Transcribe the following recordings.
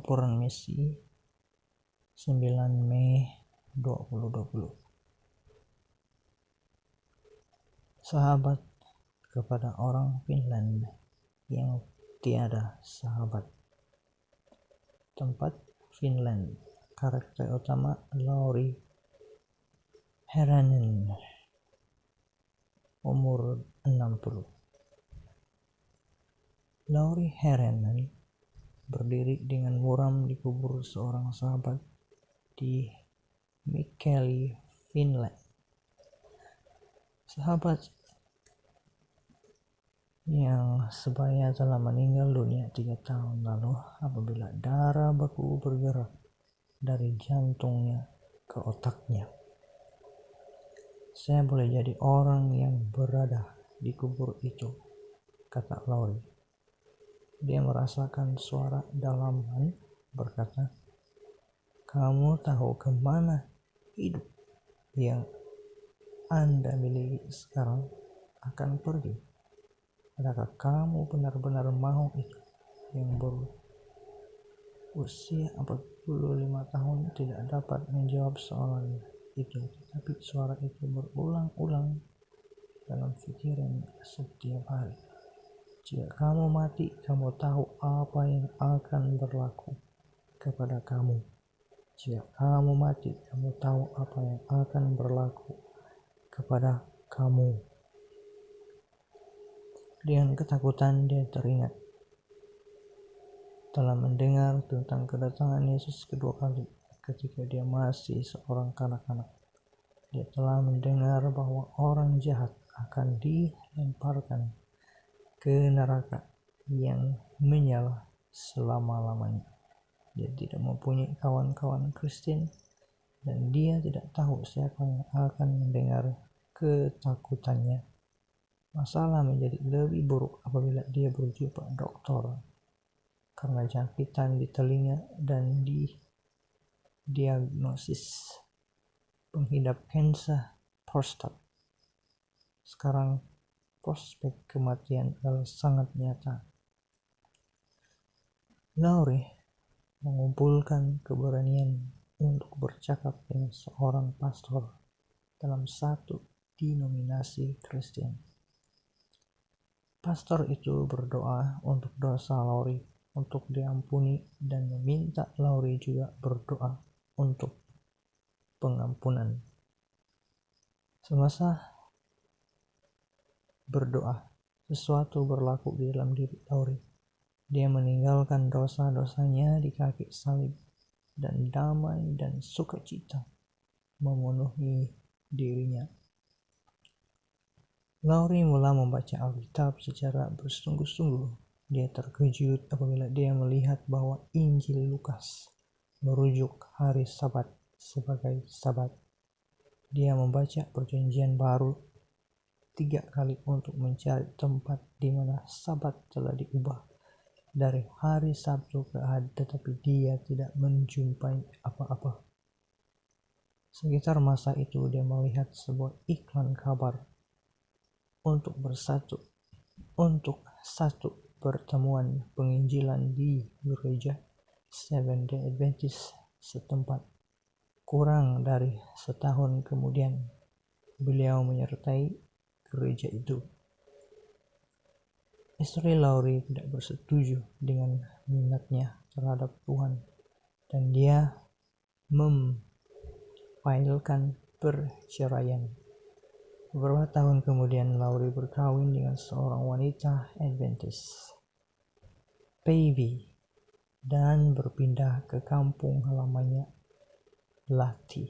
Laporan Misi 9 Mei 2020. Sahabat kepada orang Finland yang tiada sahabat. Tempat Finland. Karakter utama Lauri Heranen, umur 60. Lauri Heranen berdiri dengan muram di kubur seorang sahabat di Mikkeli, Finland. Sahabat yang sebaya telah meninggal dunia 3 tahun lalu apabila darah beku bergerak dari jantungnya ke otaknya. Saya boleh jadi orang yang berada di kubur itu, kata Lauri. Dia merasakan suara dalaman berkata, "Kamu tahu kemana hidup yang Anda miliki sekarang akan pergi? Adakah kamu benar-benar mau itu?" Yang berusia 45 tahun tidak dapat menjawab soalan itu, tetapi suara itu berulang-ulang dalam pikiran setiap hari. Jika kamu mati, kamu tahu apa yang akan berlaku kepada kamu. Jika kamu mati, kamu tahu apa yang akan berlaku kepada kamu. Dengan ketakutan dia teringat telah mendengar tentang kedatangan Yesus kedua kali ketika dia masih seorang kanak-kanak. Dia telah mendengar bahwa orang jahat akan dilemparkan ke neraka yang menyala selama-lamanya. Dia tidak mempunyai kawan-kawan Kristen dan dia tidak tahu siapa yang akan mendengar ketakutannya. Masalah menjadi lebih buruk apabila dia berjumpa dokter karena jangkitan di telinga dan diagnosis pengidap kanker prostat. Sekarang prospek kematian adalah sangat nyata. Lauri mengumpulkan keberanian untuk bercakap dengan seorang pastor dalam satu denominasi Kristen. Pastor itu berdoa untuk dosa Lauri untuk diampuni dan meminta Lauri juga berdoa untuk pengampunan. Semasa berdoa, sesuatu berlaku di dalam diri Lauri. Dia meninggalkan dosa-dosanya di kaki salib dan damai dan sukacita memenuhi dirinya. Lauri mulai membaca Alkitab secara bersungguh-sungguh. Dia terkejut apabila dia melihat bahwa Injil Lukas merujuk hari Sabat sebagai Sabat. Dia membaca Perjanjian Baru 3 kali untuk mencari tempat di mana Sabat telah diubah dari hari Sabtu ke hari, tetapi dia tidak menjumpai apa-apa. Sekitar masa itu dia melihat sebuah iklan kabar untuk satu pertemuan penginjilan di gereja Seventh-day Adventist setempat. Kurang dari setahun kemudian, beliau menyertai gereja itu. Istri Lauri tidak bersetuju dengan minatnya terhadap Tuhan dan dia memfailkan perceraian. Beberapa tahun kemudian Lauri berkawin dengan seorang wanita Adventist, Päivi, dan berpindah ke kampung halamannya, Lahti.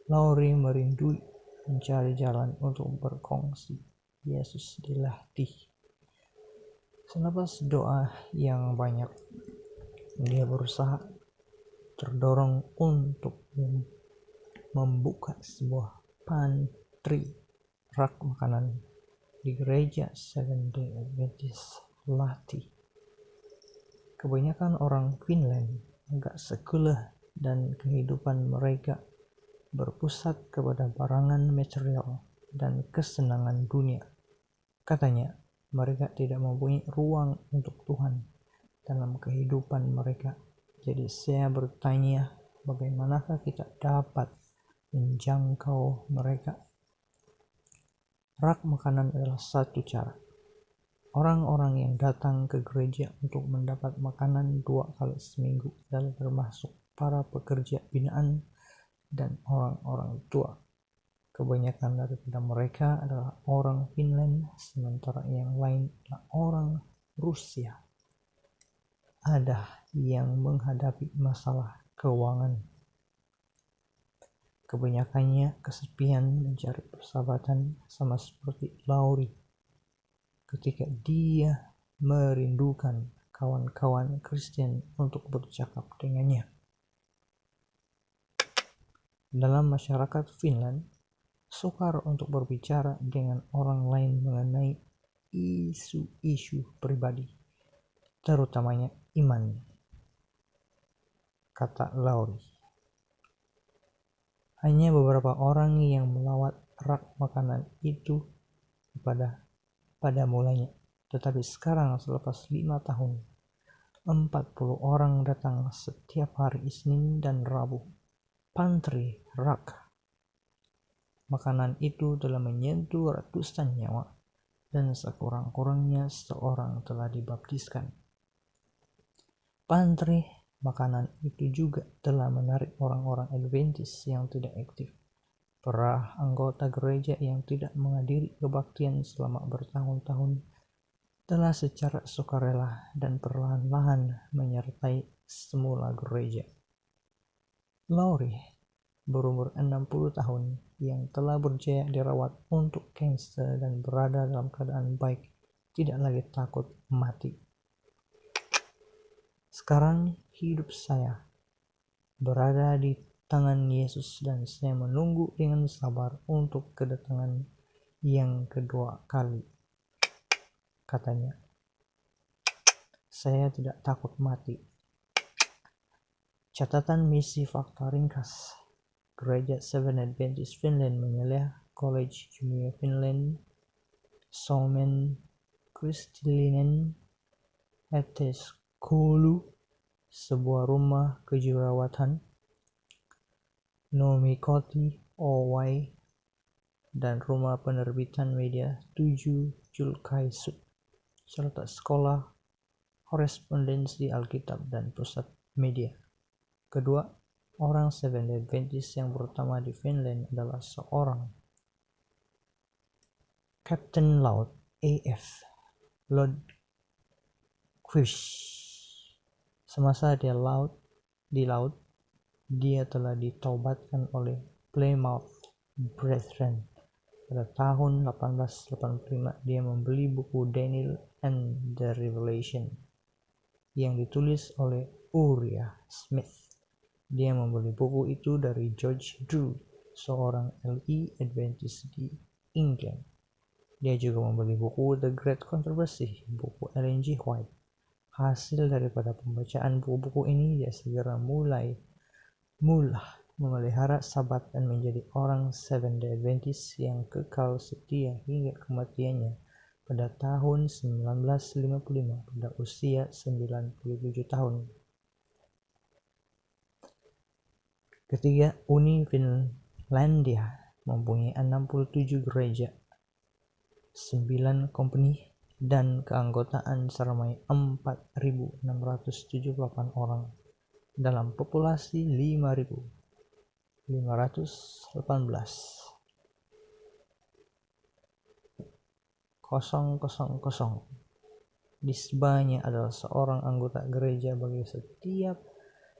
Lauri merindui mencari jalan untuk berkongsi Yesus di Lahti. Selepas doa yang banyak, dia berusaha terdorong untuk membuka sebuah pantry rak makanan di gereja Seventh-day Adventist Lahti. Kebanyakan orang Finland agak sekulah dan kehidupan mereka berpusat kepada barangan material dan kesenangan dunia. Katanya, mereka tidak mempunyai ruang untuk Tuhan dalam kehidupan mereka. Jadi saya bertanya, bagaimanakah kita dapat menjangkau mereka? Rak makanan adalah satu cara. Orang-orang yang datang ke gereja untuk mendapat makanan 2 kali seminggu adalah termasuk para pekerja binaan dan orang-orang tua. Kebanyakan daripada mereka adalah orang Finland, sementara yang lain adalah orang Rusia. Ada yang menghadapi masalah keuangan. Kebanyakannya kesepian mencari persahabatan, sama seperti Lauri ketika dia merindukan kawan-kawan Kristen untuk bercakap dengannya. Dalam masyarakat Finland, sukar untuk berbicara dengan orang lain mengenai isu-isu pribadi, terutamanya iman, kata Lauri. Hanya beberapa orang yang melawat rak makanan itu pada mulanya, tetapi sekarang selepas 5 tahun, 40 orang datang setiap hari Isnin dan Rabu. Pantry rak makanan itu telah menyentuh ratusan nyawa, dan sekurang-kurangnya seorang telah dibaptiskan. Pantry makanan itu juga telah menarik orang-orang Adventis yang tidak aktif, para anggota gereja yang tidak menghadiri kebaktian selama bertahun-tahun, telah secara sukarela dan perlahan-lahan menyertai semula gereja. Lauri berumur 60 tahun yang telah berjaya dirawat untuk kanker dan berada dalam keadaan baik, tidak lagi takut mati. Sekarang hidup saya berada di tangan Yesus dan saya menunggu dengan sabar untuk kedatangan yang kedua kali, katanya. Saya tidak takut mati. Catatan misi fakta ringkas. Gereja Seventh Adventist Finland menyelia College Junior Finland, Suomen Kristillinen Hätäskoulu, sebuah rumah kejurawatan, Nomikoti Oy, dan rumah penerbitan media 7 Julkaisut, serta sekolah korespondensi Alkitab dan pusat media. Kedua, orang Seventh Adventist yang pertama di Finland adalah seorang Captain Laut A.F. Lundqvist. Semasa dia di laut, dia telah ditaubatkan oleh Plymouth Brethren. Pada tahun 1885, dia membeli buku Daniel and the Revelation yang ditulis oleh Uriah Smith. Dia membeli buku itu dari George Drew, seorang LE Adventist di England. Dia juga membeli buku The Great Controversy, buku Ellen G. White. Hasil daripada pembacaan buku-buku ini, dia segera mulai memelihara sabat dan menjadi orang Seventh Adventist yang kekal setia hingga kematiannya pada tahun 1955 pada usia 97 tahun. Ketiga, Uni Finlandia mempunyai 67 gereja, 9 company, dan keanggotaan seramai 4.678 orang dalam populasi 5.518. Nisbahnya adalah seorang anggota gereja bagi setiap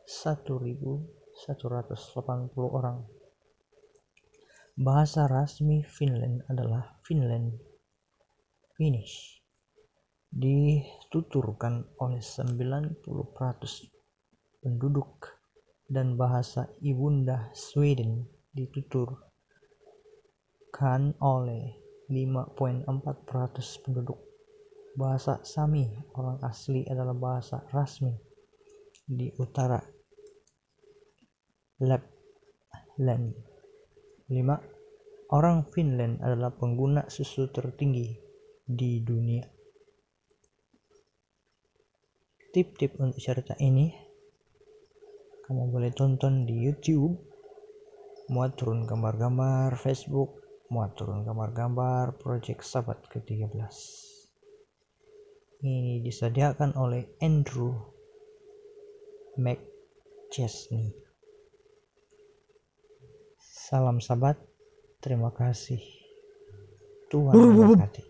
1.180 orang. Bahasa rasmi Finland adalah Finnish. Dituturkan oleh 90% penduduk, dan bahasa ibunda Sweden dituturkan oleh 5.4% penduduk. Bahasa Sami orang asli adalah bahasa rasmi di utara Lapland. 5. Orang Finland adalah pengguna susu tertinggi di dunia. tip-tip untuk cerita ini, kamu boleh tonton di YouTube. Muat turun gambar-gambar Facebook, muat turun gambar-gambar Project Sahabat ke-13. Ini disediakan oleh Andrew McChesney. Salam sahabat, terima kasih. Tuhan memberkati.